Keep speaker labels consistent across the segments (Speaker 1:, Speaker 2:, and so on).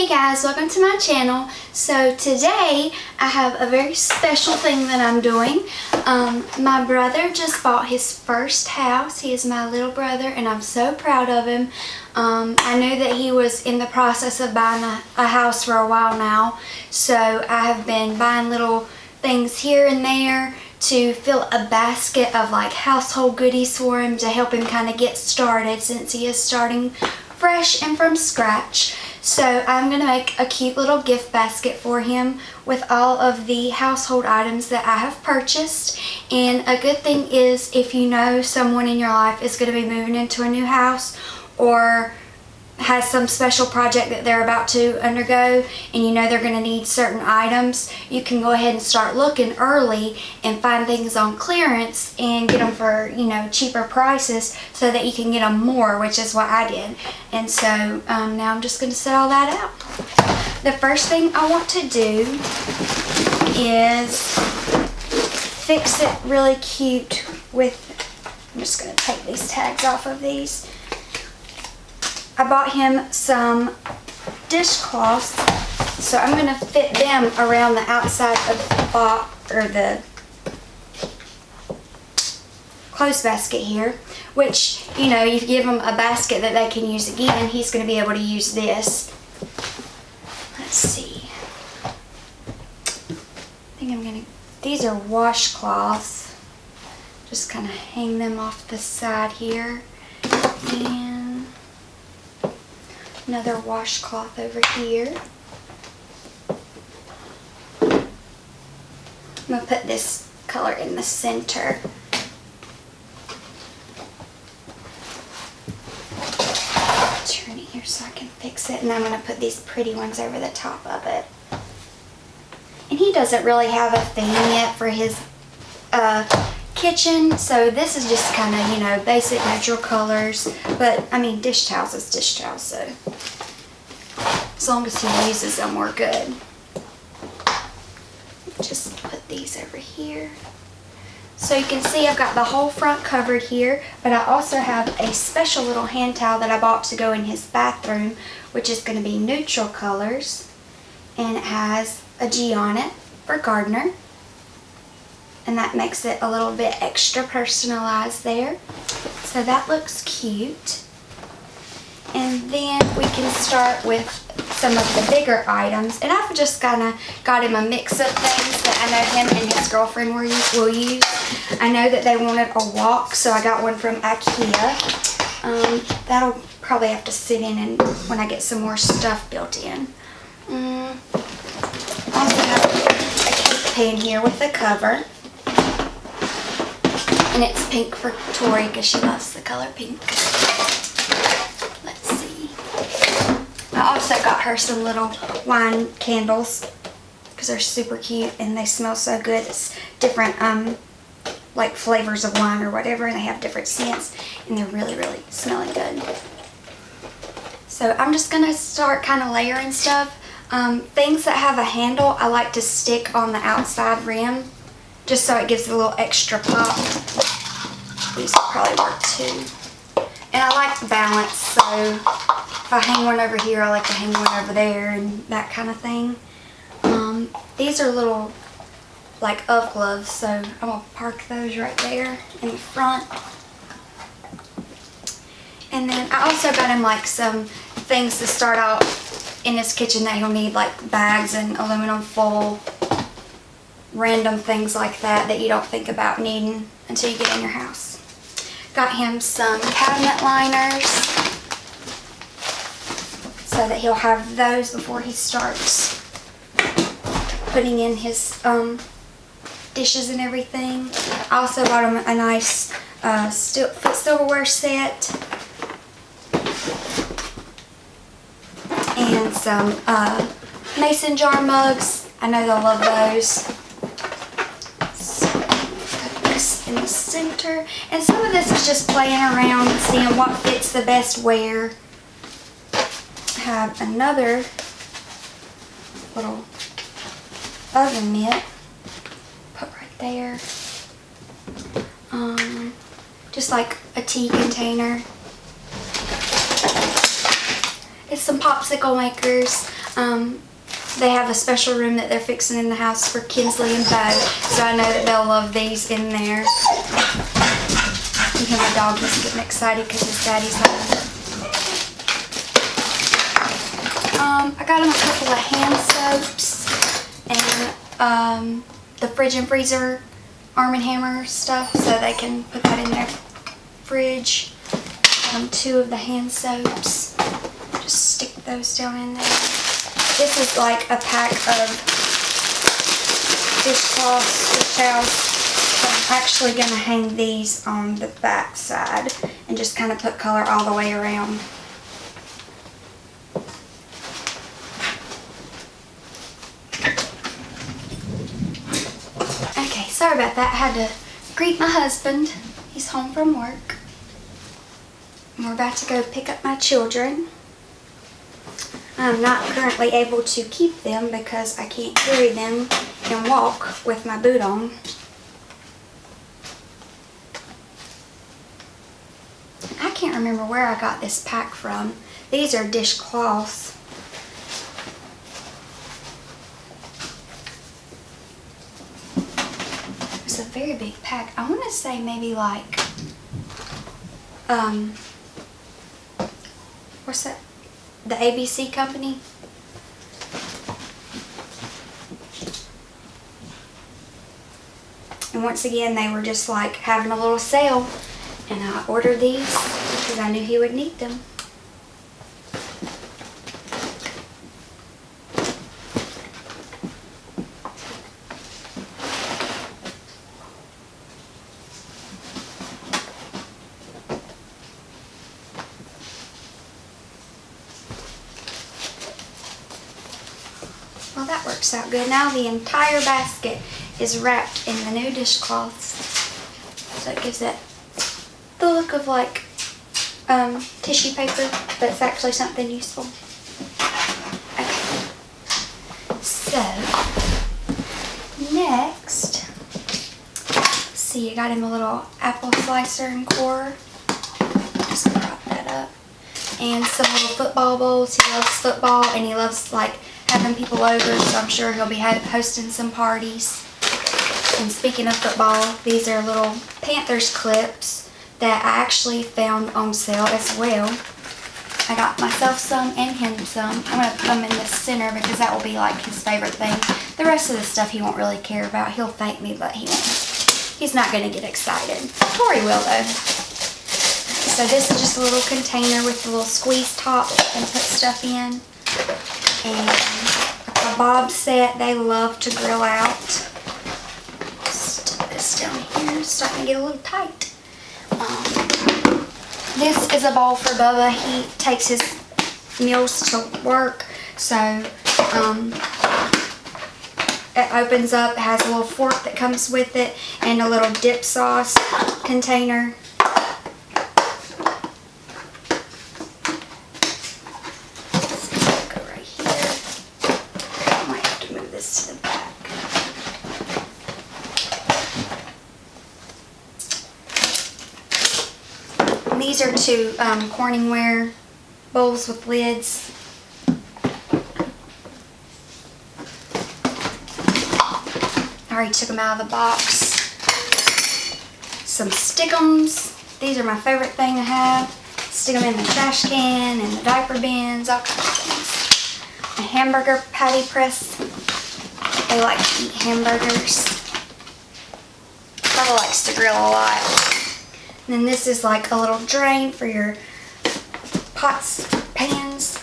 Speaker 1: Hey guys, welcome to my channel. So today I have a very special thing that I'm doing. My brother just bought his first house. He is my little brother and I'm so proud of him. I know that he was in the process of buying a house for a while now. So I have been buying little things here and there to fill a basket of like household goodies for him to help him kind of get started since he is starting fresh and from scratch. So I'm going to make a cute little gift basket for him with all of the household items that I have purchased. And a good thing is if you know someone in your life is going to be moving into a new house or has some special project that they're about to undergo and you know they're going to need certain items, you can go ahead and start looking early and find things on clearance and get them for, you know, cheaper prices so that you can get them more, which is what I did. And so now I'm just going to set all that out. The first thing I want to do is fix it really cute with, I'm just going to take these tags off of these. I bought him some dishcloths, so I'm going to fit them around the outside of the box or the clothes basket here, which, you know, you give him a basket that they can use again, he's going to be able to use this. Let's see. I think I'm going to, these are washcloths. Just kind of hang them off the side here. And another washcloth over here. I'm going to put this color in the center. Turn it here so I can fix it. And I'm going to put these pretty ones over the top of it. And he doesn't really have a theme yet for his kitchen, so this is just kind of, you know, basic neutral colors, but I mean dish towels is dish towels, so as long as he uses them we're good. Just put these over here. So you can see I've got the whole front covered here, but I also have a special little hand towel that I bought to go in his bathroom, which is going to be neutral colors, and it has a G on it for Gardner. And that makes it a little bit extra personalized there. So that looks cute. And then we can start with some of the bigger items. And I've just kind of got him a mix of things that I know him and his girlfriend will use. I know that they wanted a wok, so I got one from IKEA. That'll probably have to sit in and when I get some more stuff built in. I also have a cake pan here with a cover. And it's pink for Tori because she loves the color pink. Let's see. I also got her some little wine candles because they're super cute and they smell so good. It's different like flavors of wine or whatever, and they have different scents and they're really, really smelling good. So I'm just going to start kind of layering stuff. Things that have a handle I like to stick on the outside rim, just so it gives it a little extra pop. These will probably work too. And I like balance, so if I hang one over here, I like to hang one over there and that kind of thing. These are little, like, gloves, so I'm going to park those right there in the front. And then I also got him, like, some things to start out in his kitchen that he'll need, like bags and aluminum foil. Random things like that you don't think about needing until you get in your house. Got him some cabinet liners so that he'll have those before he starts putting in his dishes and everything. I also bought him a nice silverware set and some mason jar mugs. I know they'll love those. In the center, and some of this is just playing around and seeing what fits the best where. I have another little oven mitt put right there, just like a tea container. is some popsicle makers. They have a special room that they're fixing in the house for Kinsley and Bo, so I know that they'll love these in there. You hear my dog is getting excited because his daddy's home. I got them a couple of hand soaps and the fridge and freezer Arm & Hammer stuff, so they can put that in their fridge. 2 of the hand soaps. Just stick those down in there. This is like a pack of dishcloths, dish towels. I'm actually going to hang these on the back side and just kind of put color all the way around. Okay, sorry about that. I had to greet my husband. He's home from work. And we're about to go pick up my children. I'm not currently able to keep them because I can't carry them and walk with my boot on. I can't remember where I got this pack from. These are dishcloths. It's a very big pack. I want to say maybe like, what's that? The ABC company. And once again, they were just like having a little sale, and I ordered these because I knew he would need them. Well, that works out good. Now the entire basket is wrapped in the new dishcloths. So it gives it the look of like tissue paper, but it's actually something useful. Okay. So, next, let's see, I got him a little apple slicer and core. Just prop that up. And some little football bowls. He loves football and he loves like having people over, so I'm sure he'll be hosting some parties. And speaking of football, these are little Panthers clips that I actually found on sale as well. I got myself some and him some. I'm going to put them in the center because that will be like his favorite thing. The rest of the stuff he won't really care about. He'll thank me, but he's not going to get excited. Or he will though. So this is just a little container with a little squeeze top and put stuff in. And a kebab set they love to grill out. Stick this down here. It's starting to get a little tight. This is a bowl for Bubba. He takes his meals to work, so it opens up. It has a little fork that comes with it and a little dip sauce container. To the back. And these are 2 Corningware bowls with lids. I already took them out of the box. Some stick'ems. These are my favorite thing to have. Stick them in the trash can and the diaper bins, all kinds of things. A hamburger patty press. They like to eat hamburgers. Bubba likes to grill a lot. And then this is like a little drain for your pots, pans.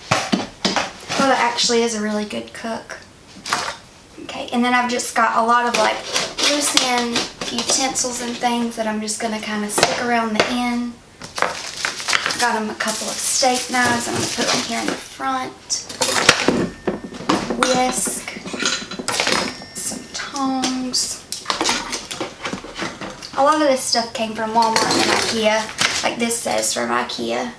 Speaker 1: Bubba actually is a really good cook. Okay, and then I've just got a lot of like loose end utensils and things that I'm just going to kind of stick around the end. Got him a couple of steak knives. I'm going to put them here in the front. Whisk. A lot of this stuff came from Walmart and IKEA, like this says from IKEA.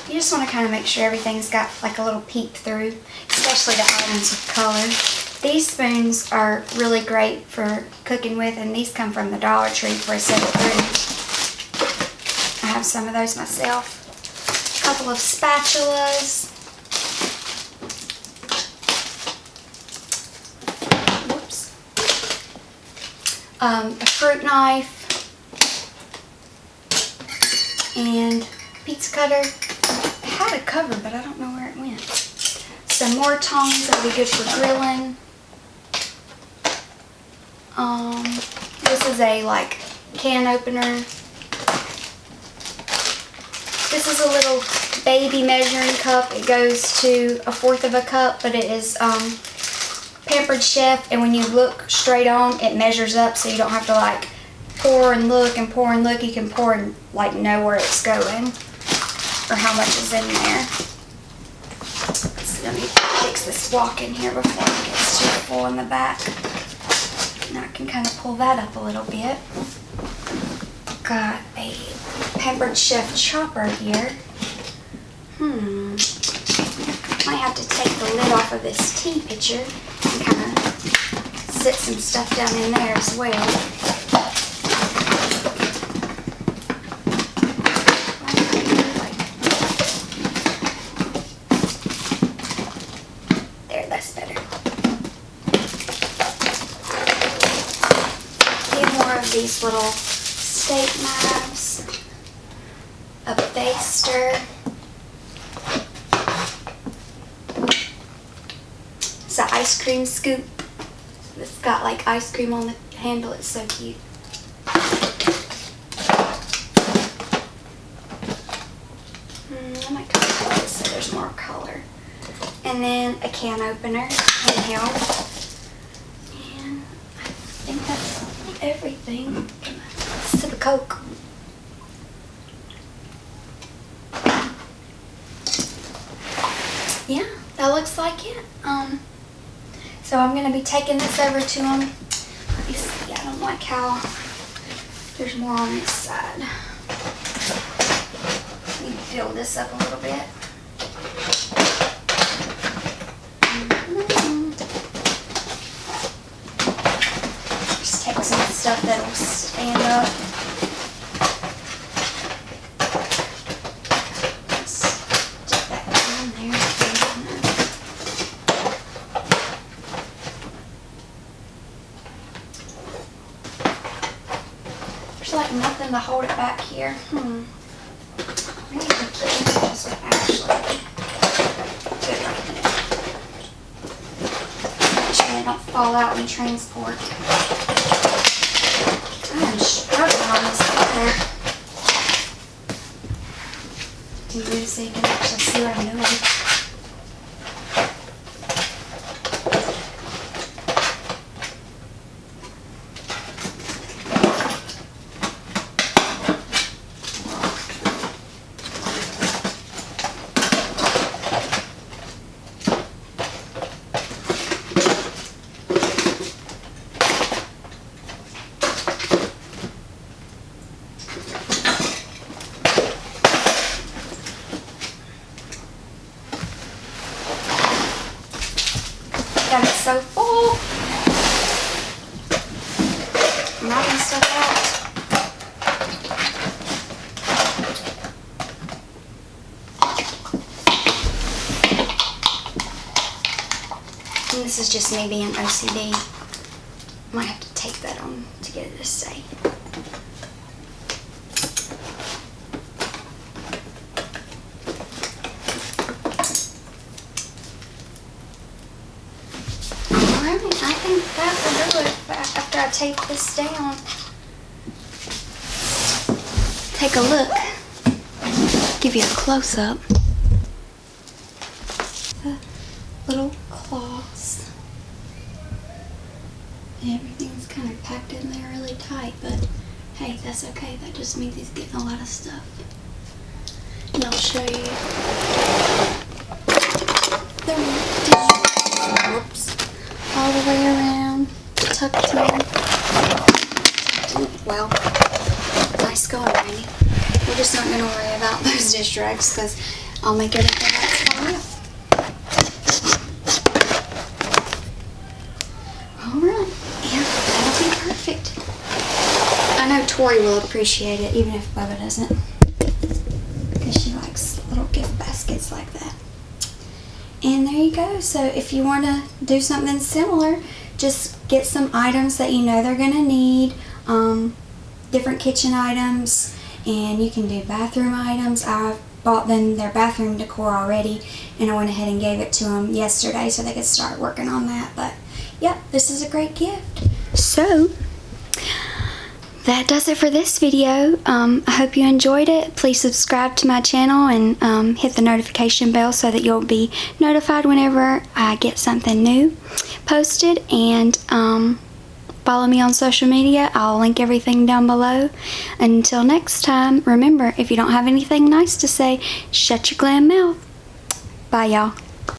Speaker 1: You just want to kind of make sure everything's got like a little peek through, especially the items with color. These spoons are really great for cooking with, and these come from the Dollar Tree for a set of 3. have some of those myself. A couple of spatulas. Whoops. A fruit knife. And pizza cutter. I had a cover, but I don't know where it went. Some more tongs that'll be good for grilling. This is a like can opener. This is a little baby measuring cup. It goes to 1/4 of a cup, but it is Pampered Chef, and when you look straight on, it measures up, so you don't have to like pour and look and pour and look. You can pour and like know where it's going or how much is in there. So let me fix this walk in here before it gets too full in the back. Now I can kind of pull that up a little bit. Got a Pampered Chef chopper here. Might have to take the lid off of this tea pitcher and kind of sit some stuff down in there as well. There, that's better. Of these little steak knives, a baster, it's an ice cream scoop. It's got like ice cream on the handle. It's so cute. I might color this so there's more color. And then a can opener, handheld. And I think that's everything. Sip of Coke. Yeah, that looks like it. So I'm gonna be taking this over to them. Let me see. I don't like how there's more on this side. Let me fill this up a little bit. Take some stuff that'll stand up. Let's stick that down there. There's like nothing to hold it back here. Maybe the cables would actually fit right there. Make sure they don't fall out in transport. I'm struggling on this color. You move so you can actually see what I'm doing. Got it so full. I'm knocking stuff out. And this is just me being OCD. Might have to tape that on to get it to stay. I think that will do it after I tape this down. Take a look. Give you a close-up. The little claws. Everything's kind of packed in there really tight, but hey, that's okay. That just means he's getting a lot of stuff. And I'll show you the whoops. All the way around, tucked in. Well, nice going, Randy. We're just not going to worry about those dish rags because I'll make everything else fall out. Alright, yeah, that'll be perfect. I know Tori will appreciate it, even if Bubba doesn't. And there you go. So if you want to do something similar, just get some items that you know they're going to need, different kitchen items, and you can do bathroom items. I bought them their bathroom decor already, and I went ahead and gave it to them yesterday so they could start working on that. But yeah, this is a great gift. So that does it for this video. I hope you enjoyed it. Please subscribe to my channel and hit the notification bell so that you'll be notified whenever I get something new posted. And follow me on social media. I'll link everything down below. Until next time, remember, if you don't have anything nice to say, shut your glam mouth. Bye, y'all.